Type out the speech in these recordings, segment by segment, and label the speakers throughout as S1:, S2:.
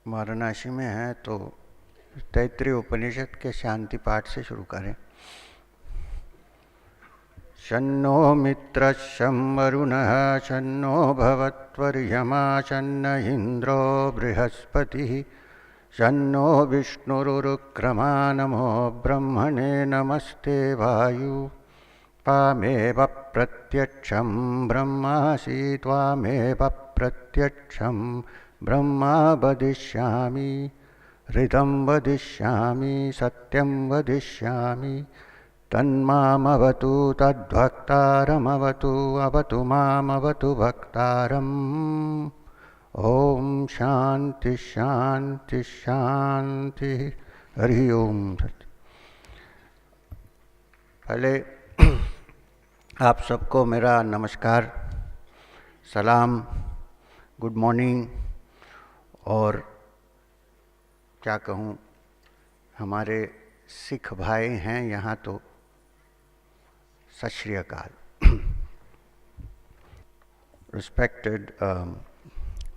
S1: वाराणसी में हैं तो तैत्तिरीय उपनिषद के शांति पाठ से शुरू करें। शन्नो मित्रः शं वरुणः शन्नो भवत्वर्यमा शन्न इन्द्रो बृहस्पतिः शन्नो विष्णुरुरुक्रमा नमो ब्रह्मणे नमस्ते वायु त्वामेव प्रत्यक्षं ब्रह्मासि त्वामेव प्रत्यक्षं ब्रह्मा वदिष्यामि हृदं वदिष्यामि सत्यं वदिष्यामि तन्मामवतु तद्भक्तारमवतु अवतु मामवतु भक्तारम्। ओम शांति शांति शांति। हरि ओम। पहले आप सबको मेरा नमस्कार, सलाम, गुड मॉर्निंग और क्या कहूँ, हमारे सिख भाई हैं यहाँ तो सत श्री अकाल। Respected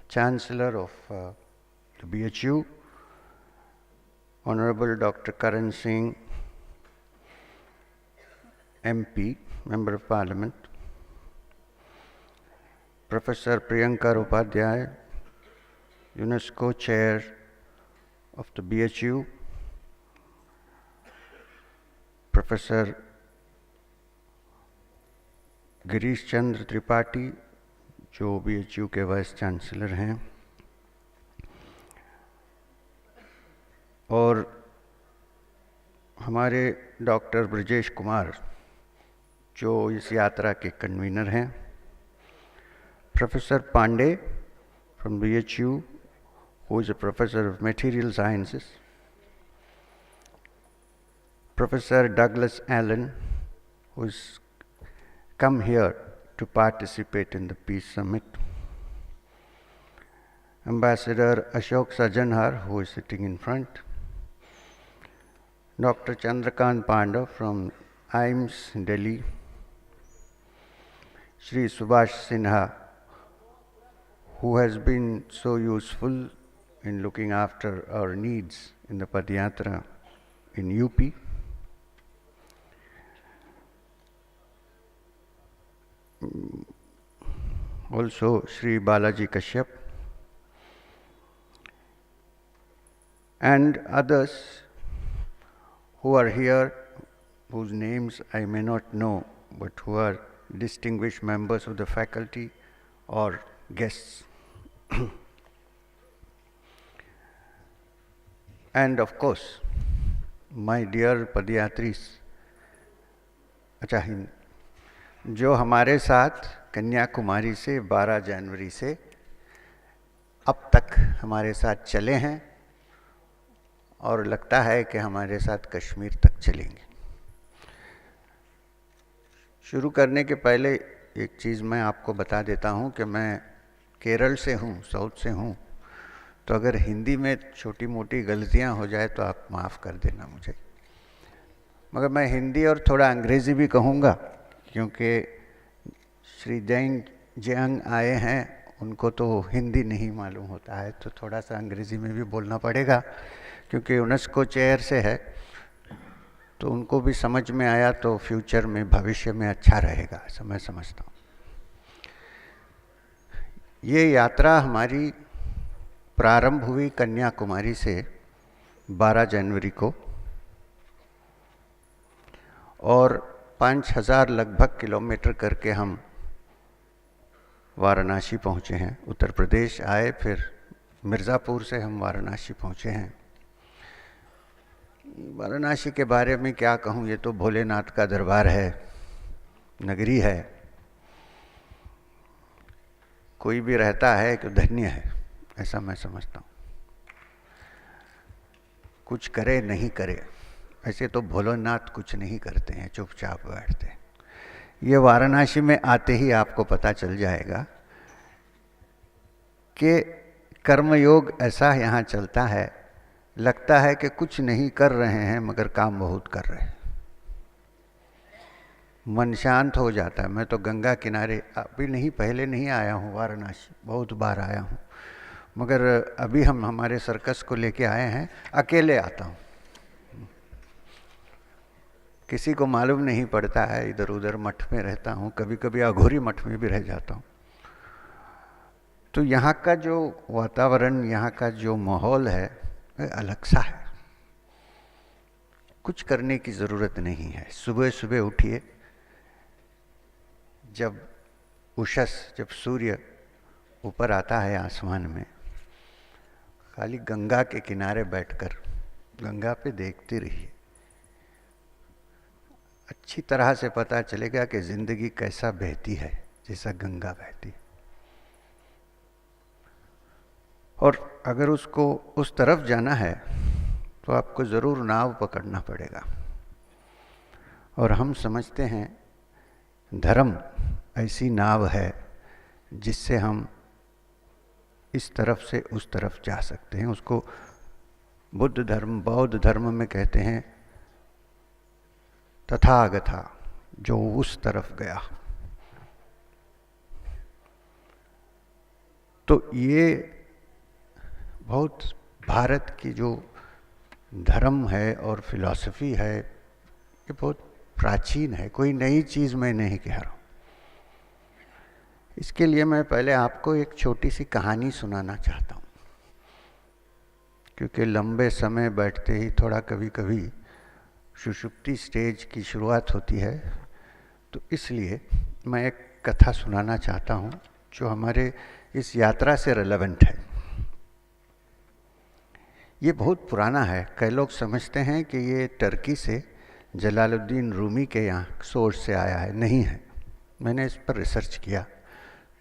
S1: Chancellor of the BHU, Honorable Dr. Karan Singh, MP, Member of Parliament, Professor Priyankar Upadhyay, UNESCO Chair of the BHU, Professor Girish Chandra Tripathi जो BHU के वाइस चांसलर हैं, और हमारे डॉक्टर ब्रजेश कुमार जो इस यात्रा के कन्वीनर हैं, professor Pandey from BHU who is a professor of material sciences, Professor Douglas Allen who is come here to participate in the Peace Summit, Ambassador Ashok Sajanhar who is sitting in front, Dr. Chandrakant Panda from AIIMS, Delhi, Shri Subhash Sinha who has been so useful in looking after our needs in the Padayatra in UP, also Shri Balaji Kashyap, and others who are here, whose names I may not know, but who are distinguished members of the faculty or guests. And of course, my dear Padayatris, अच्छा हिंद, जो हमारे साथ कन्याकुमारी से 12 जनवरी से अब तक हमारे साथ चले हैं और लगता है कि हमारे साथ कश्मीर तक चलेंगे। शुरू करने के पहले एक चीज़ मैं आपको बता देता हूँ कि मैं केरल से हूँ, साउथ से हूँ, तो अगर हिंदी में छोटी मोटी गलतियाँ हो जाए तो आप माफ़ कर देना मुझे। मगर मैं हिंदी और थोड़ा अंग्रेज़ी भी कहूँगा क्योंकि श्री जैन जियांग आए हैं, उनको तो हिंदी नहीं मालूम होता है, तो थोड़ा सा अंग्रेज़ी में भी बोलना पड़ेगा क्योंकि यूनेस्को चेयर से है, तो उनको भी समझ में आया तो फ्यूचर में, भविष्य में अच्छा रहेगा, ऐसा मैं समझता हूँ। ये यात्रा हमारी प्रारंभ हुई कन्याकुमारी से 12 जनवरी को और 5000 लगभग किलोमीटर करके हम वाराणसी पहुँचे हैं। उत्तर प्रदेश आए, फिर मिर्ज़ापुर से हम वाराणसी पहुँचे हैं। वाराणसी के बारे में क्या कहूँ, ये तो भोलेनाथ का दरबार है, नगरी है। कोई भी रहता है कि धन्य है, ऐसा मैं समझता हूँ। कुछ करे नहीं करे, ऐसे तो भोलेनाथ कुछ नहीं करते हैं, चुपचाप बैठते हैं। ये वाराणसी में आते ही आपको पता चल जाएगा कि कर्मयोग ऐसा यहाँ चलता है, लगता है कि कुछ नहीं कर रहे हैं मगर काम बहुत कर रहे हैं। मन शांत हो जाता है। मैं तो गंगा किनारे अभी नहीं, पहले नहीं आया हूँ वाराणसी, बहुत बार आया हूँ, मगर अभी हम हमारे सर्कस को लेके आए हैं, अकेले आता हूँ, किसी को मालूम नहीं पड़ता है, इधर उधर मठ में रहता हूँ, कभी कभी अघोरी मठ में भी रह जाता हूँ। तो यहाँ का जो वातावरण, यहाँ का जो माहौल है वह अलग सा है। कुछ करने की ज़रूरत नहीं है। सुबह सुबह उठिए, जब उषस, जब सूर्य ऊपर आता है आसमान में, खाली गंगा के किनारे बैठकर गंगा पे देखते रहिए। अच्छी तरह से पता चलेगा कि जिंदगी कैसा बहती है, जैसा गंगा बहती है। और अगर उसको उस तरफ जाना है तो आपको ज़रूर नाव पकड़ना पड़ेगा। और हम समझते हैं धर्म ऐसी नाव है जिससे हम इस तरफ से उस तरफ जा सकते हैं। उसको बुद्ध धर्म, बौद्ध धर्म में कहते हैं तथागता, जो उस तरफ गया। तो ये बहुत भारत की जो धर्म है और फिलॉसफी है, ये बहुत प्राचीन है, कोई नई चीज़ मैं नहीं कह रहा हूँ। इसके लिए मैं पहले आपको एक छोटी सी कहानी सुनाना चाहता हूँ, क्योंकि लंबे समय बैठते ही थोड़ा कभी कभी सुषुप्ति स्टेज की शुरुआत होती है, तो इसलिए मैं एक कथा सुनाना चाहता हूँ जो हमारे इस यात्रा से रिलेवेंट है। ये बहुत पुराना है। कई लोग समझते हैं कि ये टर्की से जलालुद्दीन रूमी के यहाँ सोर्स से आया है। नहीं है, मैंने इस पर रिसर्च किया।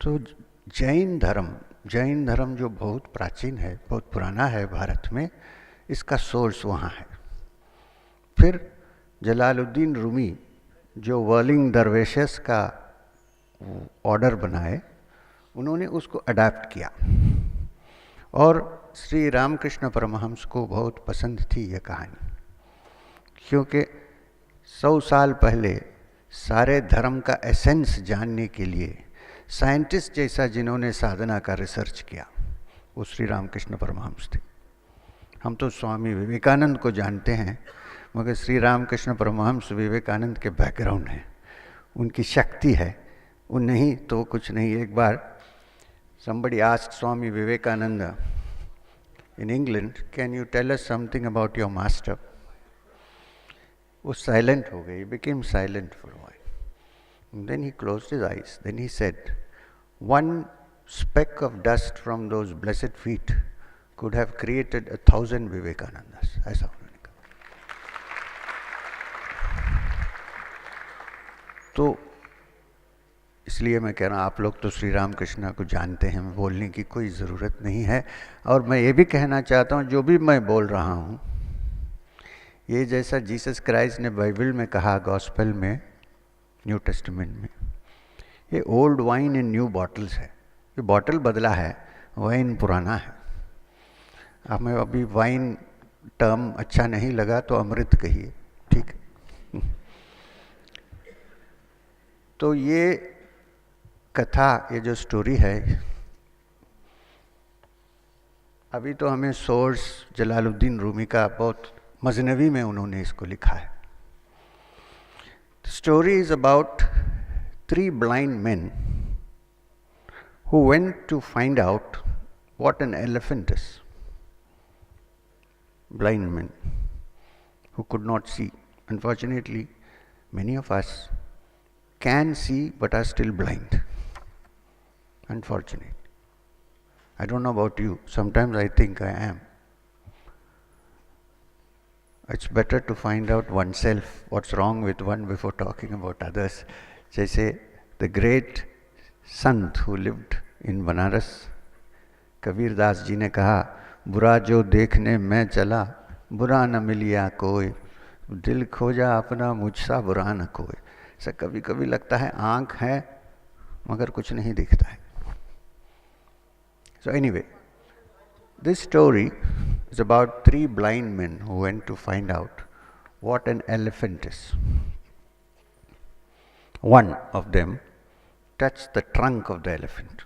S1: तो जैन धर्म जो बहुत प्राचीन है, बहुत पुराना है भारत में, इसका सोर्स वहाँ है। फिर जलालुद्दीन रूमी जो वर्लिंग दरवेशस का ऑर्डर बनाए, उन्होंने उसको अडैप्ट किया और श्री रामकृष्ण परमहंस को बहुत पसंद थी यह कहानी, क्योंकि 100 साल पहले सारे धर्म का एसेंस जानने के लिए साइंटिस्ट जैसा जिन्होंने साधना का रिसर्च किया, वो श्री रामकृष्ण परमहंस थे। हम तो स्वामी विवेकानंद को जानते हैं, मगर श्री रामकृष्ण परमहंस विवेकानंद के बैकग्राउंड है, उनकी शक्ति है। वो नहीं तो कुछ नहीं। एक बार somebody asked Swami Vivekananda in England, can you tell us something about your master? वो साइलेंट हो गए, he became silent for a while. And then he closed his eyes. Then he said, one speck of dust from those blessed feet could have created 1,000 Vivekanandas. ऐसा उन्होंने कहा। तो इसलिए मैं कह रहा हूँ, आप लोग तो श्री राम कृष्ण को जानते हैं, मैं बोलने की कोई ज़रूरत नहीं है। और मैं ये भी कहना चाहता हूँ, जो भी मैं बोल रहा हूँ, ये जैसा जीसस क्राइस्ट ने बाइबल में कहा, गॉस्पेल में, न्यू टेस्टामेंट में, ये old wine in new bottles है। ये बॉटल बदला है, वाइन पुराना है। हमें अभी वाइन टर्म अच्छा नहीं लगा तो अमृत कहिए, ठीक है। तो ये कथा, ये जो स्टोरी है, अभी तो हमें सोर्स जलालुद्दीन रूमी का बहुत मजनवी में उन्होंने इसको लिखा है। The story is about 3 blind men who went to find out what an elephant is. Blind men who could not see. Unfortunately, many of us can see but are still blind. Unfortunately. I don't know about you. Sometimes I think I am. It's better to find out oneself, what's wrong with one before talking about others. जैसे the great sant who lived in Banaras, Kabir Das ji ने कहा, बुरा जो देखने मैं चला, बुरा न मिलिया कोई, दिल खोजा अपना मुझसा बुरा न कोई। ऐसा कभी कभी लगता है आँख है मगर कुछ नहीं दिखता है। So anyway, this story is about 3 blind men who went to find out what an elephant is. One of them touched the trunk of the elephant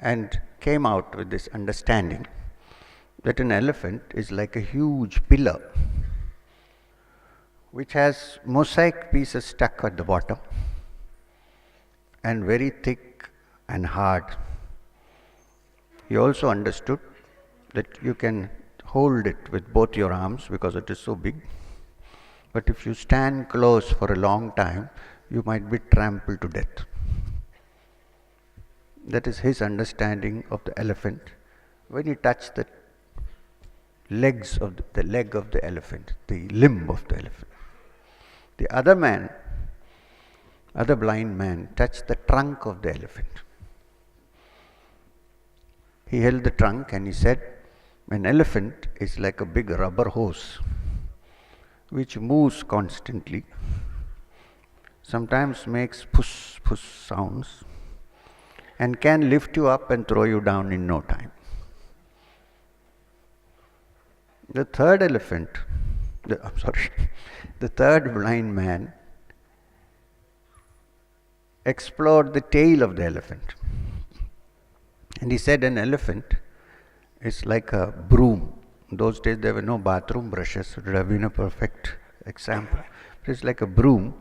S1: and came out with this understanding that an elephant is like a huge pillar which has mosaic pieces stuck at the bottom and very thick and hard. He also understood that you can hold it with both your arms because it is so big, but if you stand close for a long time, you might be trampled to death. That is his understanding of the elephant. When he touched the legs of the leg of the elephant, the limb of the elephant. The other blind man, touched the trunk of the elephant. He held the trunk and he said, an elephant is like a big rubber hose which moves constantly, sometimes makes push sounds, and can lift you up and throw you down in no time. The third blind man explored the tail of the elephant. And he said an elephant is like a broom. In those days there were no bathroom brushes, it would have been a perfect example. But it's like a broom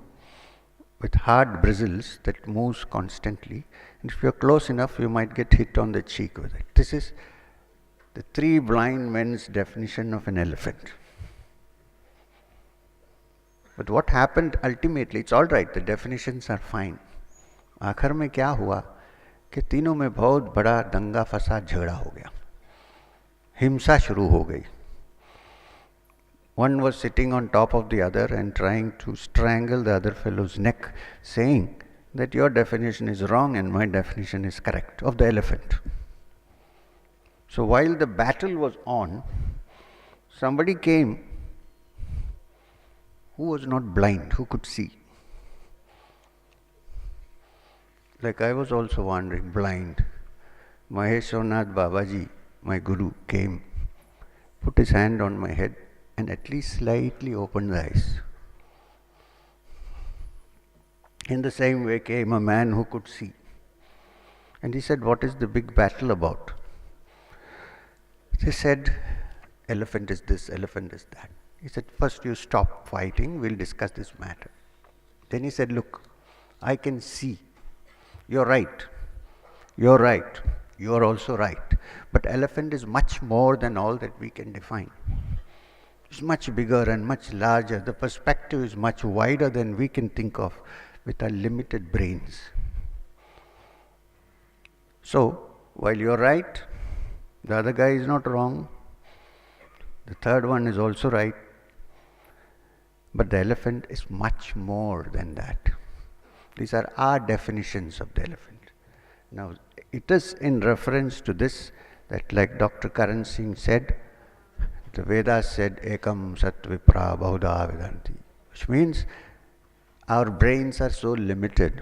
S1: with hard bristles that moves constantly. And if you're close enough, you might get hit on the cheek with it. This is the three blind men's definition of an elephant. But what happened ultimately, it's all right, the definitions are fine. आखिर में क्या हुआ कि तीनों में बहुत बड़ा दंगा फसाद झगड़ा हो गया, हिंसा शुरू हो गई. One was sitting on top of the other and trying to strangle the other fellow's neck, saying that your definition is wrong and my definition is correct of the elephant. So while the battle was on, somebody came who was not blind, who could see. Like I was also wandering blind. Maheshwarnath Babaji, my guru, came, put his hand on my head and at least slightly opened the eyes. In the same way came a man who could see. And he said, what is the big battle about? They said, elephant is this, elephant is that. He said, first you stop fighting, we'll discuss this matter. Then he said, look, I can see. You're right. You're right. You're also right. But elephant is much more than all that we can define. It's much bigger and much larger. The perspective is much wider than we can think of with our limited brains. So, while you're right, the other guy is not wrong. The third one is also right. But the elephant is much more than that. These are our definitions of the elephant. Now, it is in reference to this that, like Dr. Karan Singh said, the Vedas said, Ekam Sat Vipra Bahudha Vedanti, which means our brains are so limited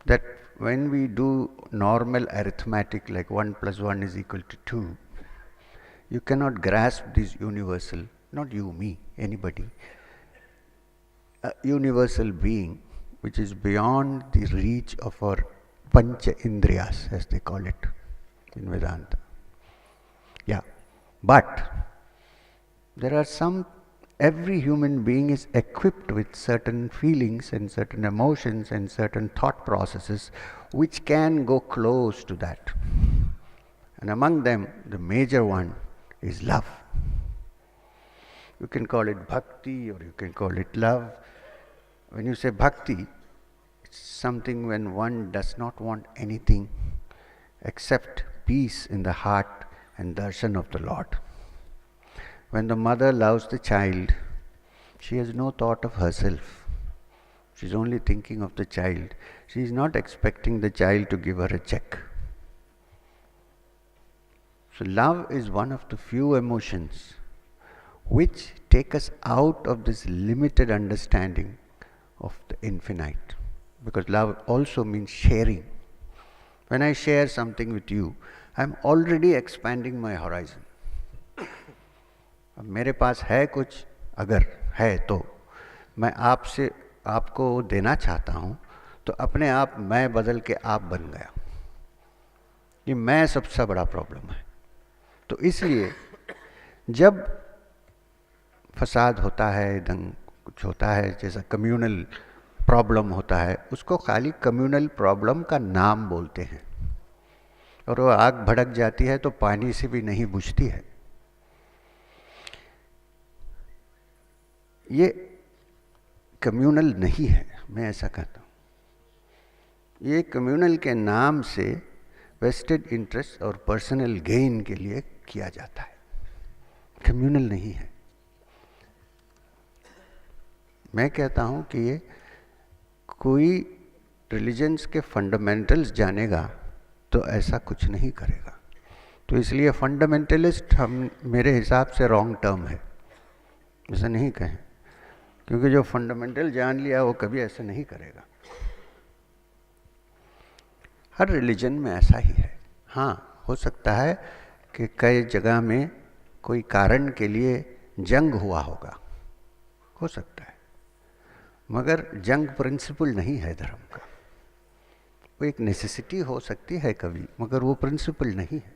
S1: that when we do normal arithmetic like 1 plus 1 is equal to 2, you cannot grasp this universal, not you, me, anybody, a universal being which is beyond the reach of our Pancha Indriyas, as they call it in Vedanta. Yeah, but there are every human being is equipped with certain feelings and certain emotions and certain thought processes which can go close to that. And among them, the major one is love. You can call it bhakti or you can call it love. When you say bhakti, it's something when one does not want anything except peace in the heart and darshan of the Lord. When the mother loves the child, she has no thought of herself. She is only thinking of the child. She is not expecting the child to give her a check. So love is one of the few emotions which take us out of this limited understanding of the infinite. Because love also means sharing. When I share something with you, I am already expanding my horizon. अब मेरे पास है कुछ, अगर है तो मैं आपको देना चाहता हूँ, तो अपने आप मैं बदल के आप बन गया. ये मैं सबसे बड़ा प्रॉब्लम है। तो इसलिए जब फसाद होता है, दंग कुछ होता है, जैसा कम्युनल प्रॉब्लम होता है, उसको खाली कम्युनल प्रॉब्लम का नाम बोलते हैं, और वो आग भड़क जाती है तो पानी से भी नहीं बुझती है। ये कम्युनल नहीं है, मैं ऐसा कहता हूँ। ये कम्युनल के नाम से वेस्टेड इंटरेस्ट और पर्सनल गेन के लिए किया जाता है, कम्युनल नहीं है। मैं कहता हूँ कि ये कोई रिलीजन्स के फंडामेंटल्स जानेगा तो ऐसा कुछ नहीं करेगा। तो इसलिए फंडामेंटलिस्ट हम मेरे हिसाब से रॉन्ग टर्म है, ऐसा नहीं कहें, क्योंकि जो फंडामेंटल जान लिया वो कभी ऐसा नहीं करेगा। हर रिलीजन में ऐसा ही है। हाँ, हो सकता है कि कई जगह में कोई कारण के लिए जंग हुआ होगा, हो सकता है, मगर जंग प्रिंसिपल नहीं है धर्म का। वो एक नेसेसिटी हो सकती है कभी, मगर वो प्रिंसिपल नहीं है।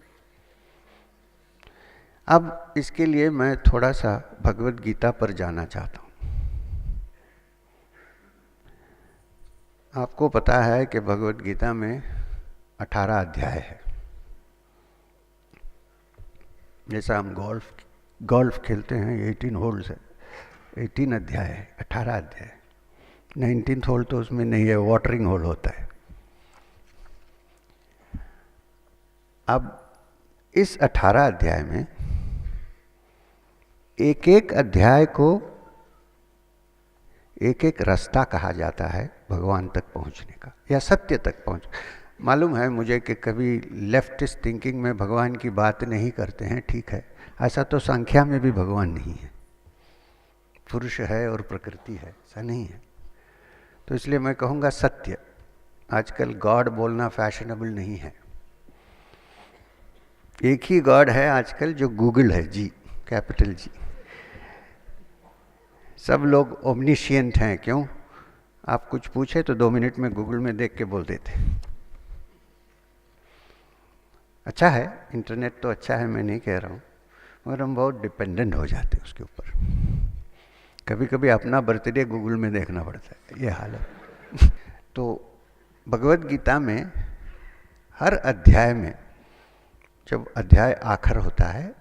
S1: अब इसके लिए मैं थोड़ा सा भगवत गीता पर जाना चाहता हूँ। आपको पता है कि भगवत गीता में 18 अध्याय है। जैसा हम गोल्फ खेलते हैं, 18 होल्स है, 18 अध्याय है, 18 अध्याय। 19th होल तो उसमें नहीं है, वाटरिंग होल होता है। अब इस 18 अध्याय में एक एक अध्याय को एक एक रास्ता कहा जाता है भगवान तक पहुंचने का, या सत्य तक पहुंच। मालूम है मुझे कि कभी लेफ्टिस्ट थिंकिंग में भगवान की बात नहीं करते हैं, ठीक है, ऐसा तो संख्या में भी भगवान नहीं है, पुरुष है और प्रकृति है, ऐसा नहीं है। तो इसलिए मैं कहूँगा सत्य। आजकल गॉड बोलना फैशनेबल नहीं है। एक ही गॉड है आजकल जो गूगल है, जी, कैपिटल जी। सब लोग ओमनिशियंट हैं। क्यों? आप कुछ पूछे तो 2 मिनट में गूगल में देख के बोल देते। अच्छा है, इंटरनेट तो अच्छा है, मैं नहीं कह रहा हूँ, मगर हम बहुत डिपेंडेंट हो जाते हैं उसके ऊपर। कभी कभी अपना बर्थडे गूगल में देखना पड़ता है, ये हाल है। तो भगवत गीता में हर अध्याय में, जब अध्याय आखिर होता है,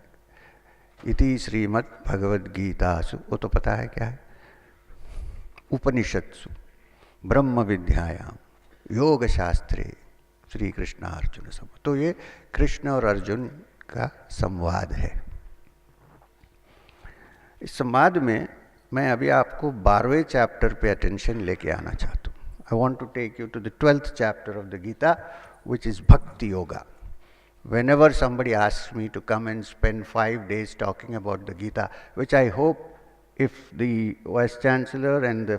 S1: इति श्रीमद् भगवद गीतासु, वो तो पता है क्या है, उपनिषत्सु ब्रह्म विद्यायाम योग शास्त्रे श्री कृष्ण अर्जुन संवाद। तो ये कृष्ण और अर्जुन का संवाद है। इस संवाद में मैं अभी आपको 12वें चैप्टर पे अटेंशन लेके आना चाहता हूँ। I want to take you to the 12th chapter of the Gita, which is bhakti yoga. Whenever somebody asks me to come and spend 5 days talking about the Gita, which I hope if the Vice Chancellor and the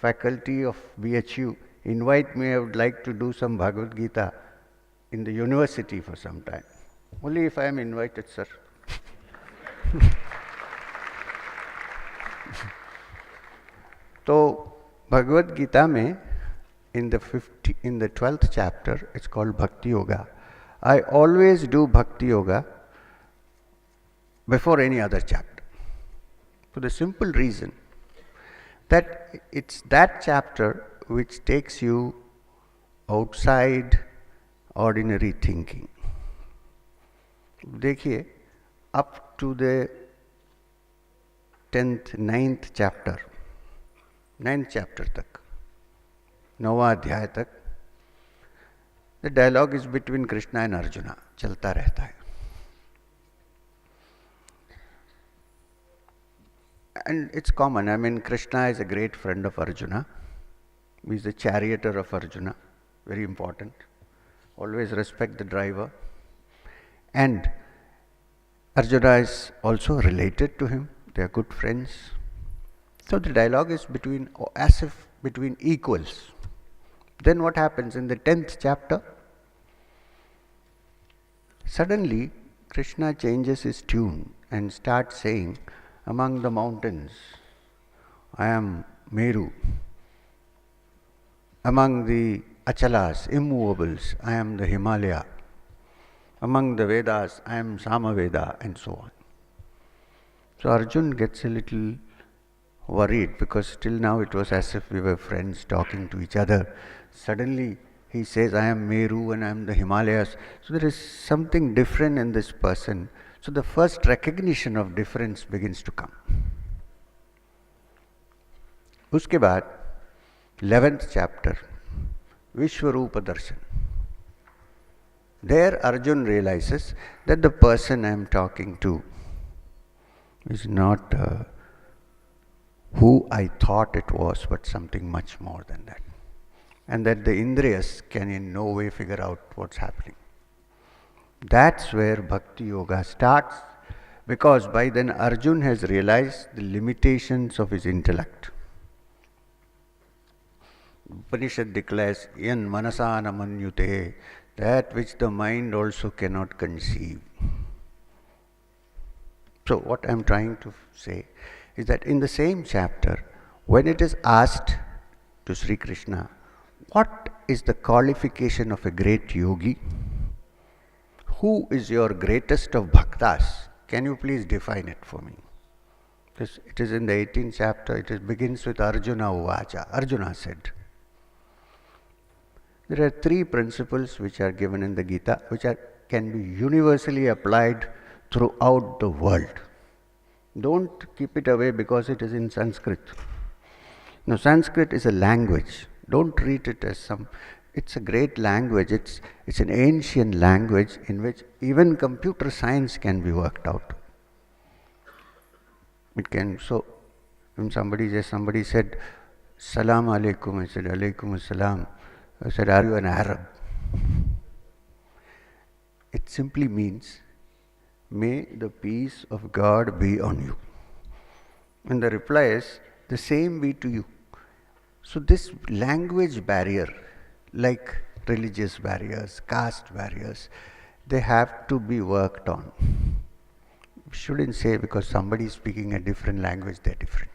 S1: faculty of BHU invite me, I would like to do some Bhagavad Gita in the university for some time. Only if I am invited, sir. तो भगवद गीता में in the 12th chapter, it's called Bhakti Yoga. I always do Bhakti Yoga before any other chapter, for the simple reason that it's that chapter which takes you outside ordinary thinking. देखिए, up to the 9th chapter, 9th chapter तक, 9वां अध्याय तक, the dialogue is between Krishna and Arjuna, चलता रहता है. And it's common, I mean, Krishna is a great friend of Arjuna. He is the charioteer of Arjuna, very important. Always respect the driver. And Arjuna is also related to him, they are good friends. So the dialogue is between, as if between equals. Then what happens in the 10th chapter? Suddenly, Krishna changes his tune and starts saying, among the mountains, I am Meru. Among the Achalas, immovables, I am the Himalaya. Among the Vedas, I am Samaveda, and so on. So Arjun gets a little worried because till now it was as if we were friends talking to each other. Suddenly he says, I am Meru and I am the Himalayas. So there is something different in this person. So the first recognition of difference begins to come. उसके बाद 11th chapter, Vishwarupa Darshan. There Arjun realizes that the person I am talking to is not who I thought it was, but something much more than that. And that the Indriyas can in no way figure out what's happening. That's where Bhakti Yoga starts, because by then Arjun has realized the limitations of his intellect. Upanishad declares, Yan manasana manyute, that which the mind also cannot conceive. So what I am trying to say is that in the same chapter, when it is asked to Sri Krishna, what is the qualification of a great yogi? Who is your greatest of bhaktas? Can you please define it for me? It is in the 18th chapter. It begins with Arjuna Uvacha. Arjuna said. There are 3 principles which are given in the Gita, which can be universally applied throughout the world. Don't keep it away because it is in Sanskrit. Now, Sanskrit is a language. Don't treat it as it's a great language. It's an ancient language in which even computer science can be worked out. It can. So, when somebody said, Salam alaikum, I said, Alaikum assalam. I said, are you an Arab? It simply means, may the peace of God be on you. And the reply is, the same be to you. So this language barrier, like religious barriers, caste barriers, they have to be worked on. We shouldn't say because somebody is speaking a different language, they're different.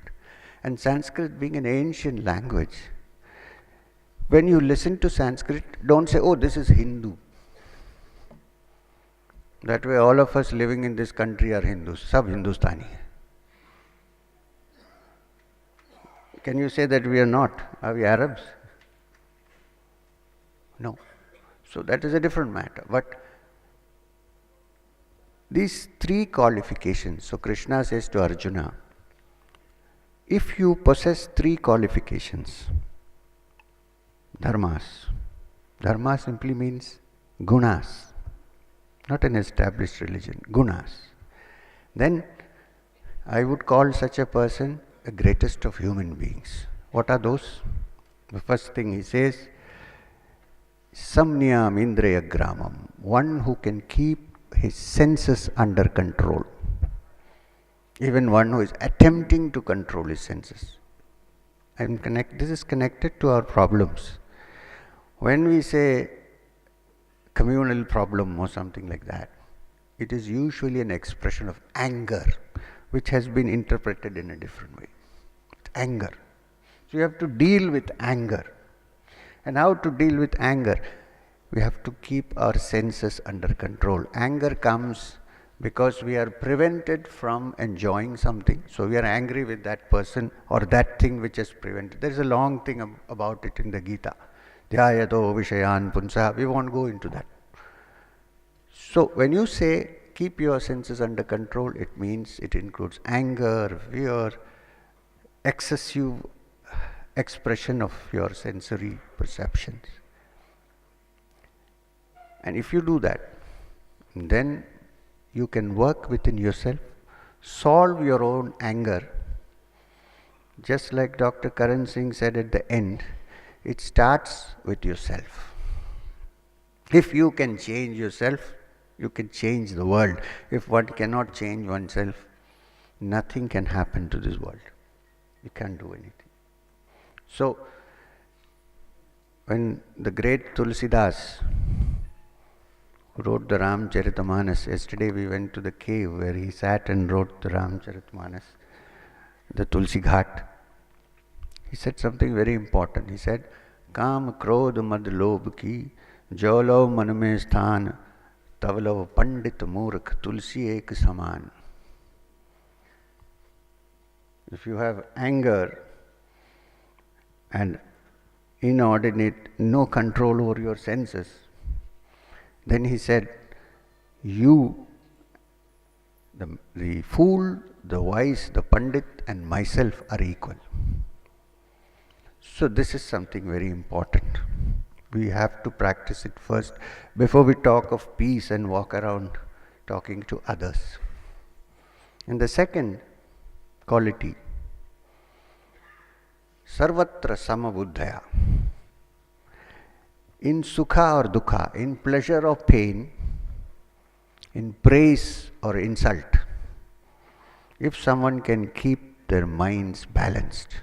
S1: And Sanskrit being an ancient language, when you listen to Sanskrit, don't say, oh, this is Hindu. That way all of us living in this country are Hindus, sab Hindustani. Can you say that we are not? Are we Arabs? No. So that is a different matter. But these 3 qualifications, so Krishna says to Arjuna, if you possess 3 qualifications, dharma simply means gunas, not an established religion, gunas, then I would call such a person the greatest of human beings. What are those? The first thing he says, Samnyam Indriya Gramam, one who can keep his senses under control. Even one who is attempting to control his senses. This is connected to our problems. When we say communal problem or something like that, it is usually an expression of anger, which has been interpreted in a different way. Anger. So you have to deal with anger. And how to deal with anger? We have to keep our senses under control. Anger comes because we are prevented from enjoying something. So we are angry with that person or that thing which is prevented. There is a long thing about it in the Gita. Dhyayato Vishayan Punsa. We won't go into that. So when you say keep your senses under control, it means it includes anger, fear, excessive expression of your sensory perceptions. And if you do that, then you can work within yourself, solve your own anger. Just like Dr. Karan Singh said at the end, it starts with yourself. If you can change yourself, you can change the world. If one cannot change oneself, nothing can happen to this world. You can't do anything. So, when the great Tulsidas, who wrote the Ramcharitamanas, yesterday we went to the cave where he sat and wrote the Ramcharitamanas, the Tulsi Ghat. He said something very important. He said, Kam krodh mad lobh ki, jolo man mein sthan, तवलव पंडित मूर्ख तुलसी एक समान. If you have anger and inordinate, no control over your senses, then he said, you, the fool, the wise, the pandit and myself are equal. So this is something very important. We have to practice it first before we talk of peace and walk around talking to others. And the second quality, sarvatra samabuddhaya. In sukha or dukha, in pleasure or pain, in praise or insult, if someone can keep their minds balanced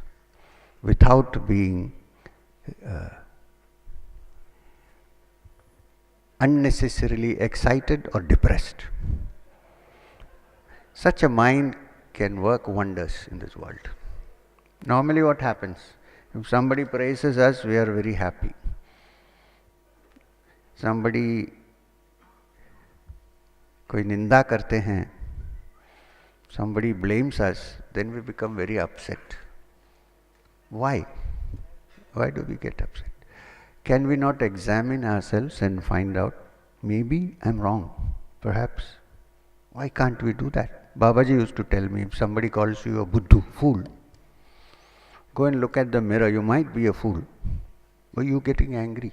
S1: without being unnecessarily excited or depressed, such a mind can work wonders in this world. Normally what happens? If somebody praises us, we are very happy. Somebody कोई निंदा करते हैं, somebody blames us, then we become very upset. Why? Why do we get upset? Can we not examine ourselves and find out, maybe I'm wrong, perhaps? Why can't we do that? Babaji used to tell me, if somebody calls you a buddhu, fool, go and look at the mirror, you might be a fool. Why are you getting angry?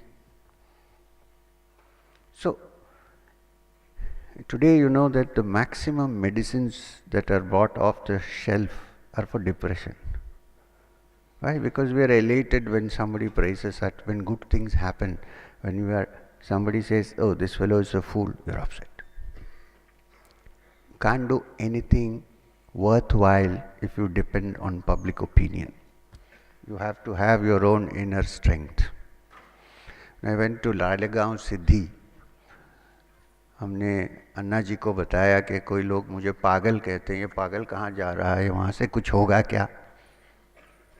S1: So, today you know that the maximum medicines that are bought off the shelf are for depression. Why? Because we are elated when somebody praises us, when good things happen, when somebody says, oh, this fellow is a fool, we are upset. Can't do anything worthwhile if you depend on public opinion. You have to have your own inner strength. When I went to Lalegaon Siddhi, हमने अन्ना जी को बताया कि कोई लोग मुझे पागल कहते हैं, ये पागल कहाँ जा रहा है, वहाँ से कुछ होगा क्या?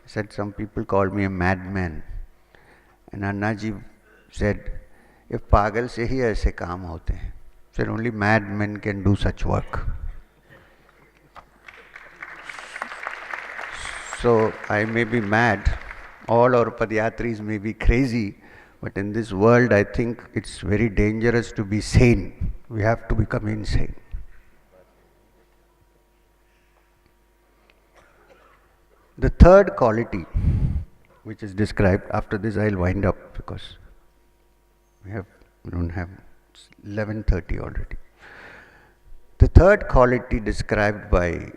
S1: Said some people called me a madman, and Anna ji said, if पागल से ही ऐसे काम होते हैं, said only madmen can do such work. So I may be mad, all our Padyatris may be crazy, but in this world I think it's very dangerous to be sane. We have to become insane. The third quality which is described, after this I'll wind up because we don't have 11:30 already. The third quality described by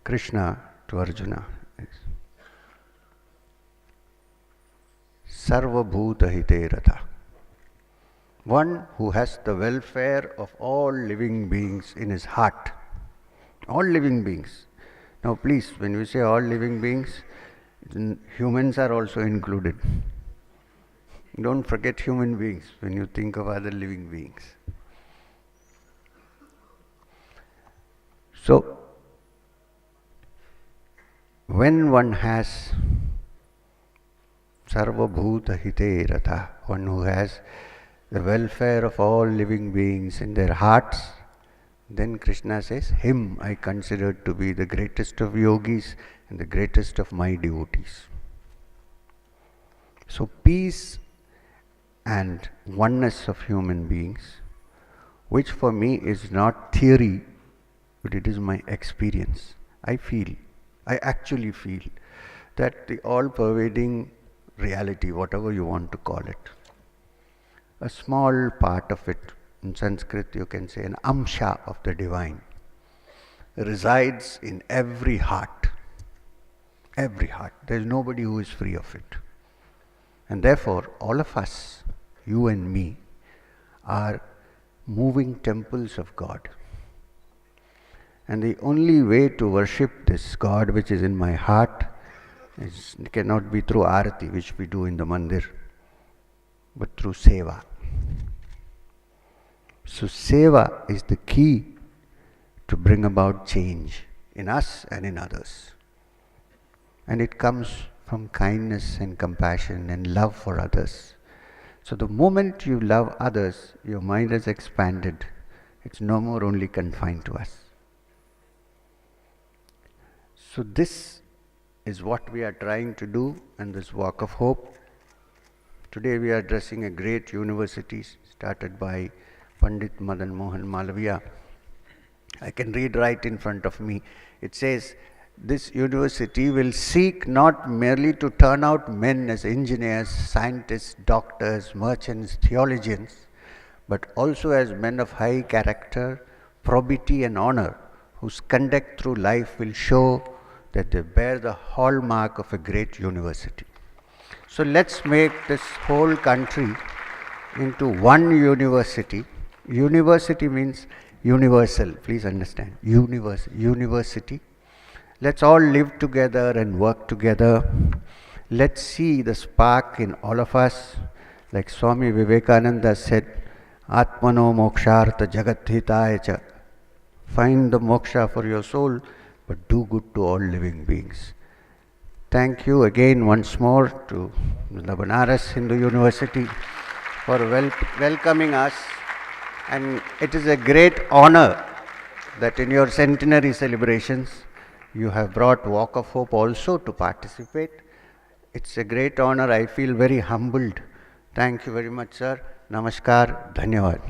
S1: Krishna to Arjuna is Sarva Bhuta Hite Ratha. One who has the welfare of all living beings in his heart. All living beings. Now please, when we say all living beings, humans are also included. Don't forget human beings when you think of other living beings. So, when one has Sarva Bhuta Hite Ratha, one who has the welfare of all living beings in their hearts, then Krishna says, him I consider to be the greatest of yogis and the greatest of my devotees. So peace and oneness of human beings, which for me is not theory, but it is my experience. I actually feel that the all-pervading reality, whatever you want to call it, a small part of it, in Sanskrit you can say an amsha of the divine, resides in every heart. Every heart. There is nobody who is free of it. And therefore, all of us, you and me, are moving temples of God. And the only way to worship this God which is in my heart cannot be through arati, which we do in the mandir, but through seva. So seva is the key to bring about change in us and in others. And it comes from kindness and compassion and love for others. So the moment you love others, your mind has expanded. It's no more only confined to us. So this is what we are trying to do in this Walk of Hope. Today we are addressing a great university started by Pandit Madan Mohan Malviya. I can read right in front of me. It says, this university will seek not merely to turn out men as engineers, scientists, doctors, merchants, theologians, but also as men of high character, probity and honor, whose conduct through life will show that they bear the hallmark of a great university. So let's make this whole country into one university. University means universal, please understand. University. Let's all live together and work together. Let's see the spark in all of us. Like Swami Vivekananda said, Atmano mokshartha jagathitaya cha. Find the moksha for your soul, but do good to all living beings. Thank you again once more to the Banaras Hindu University for welcoming us. And it is a great honor that in your centenary celebrations, you have brought Walk of Hope also to participate. It's a great honor. I feel very humbled. Thank you very much, sir. Namaskar. Dhanyavad.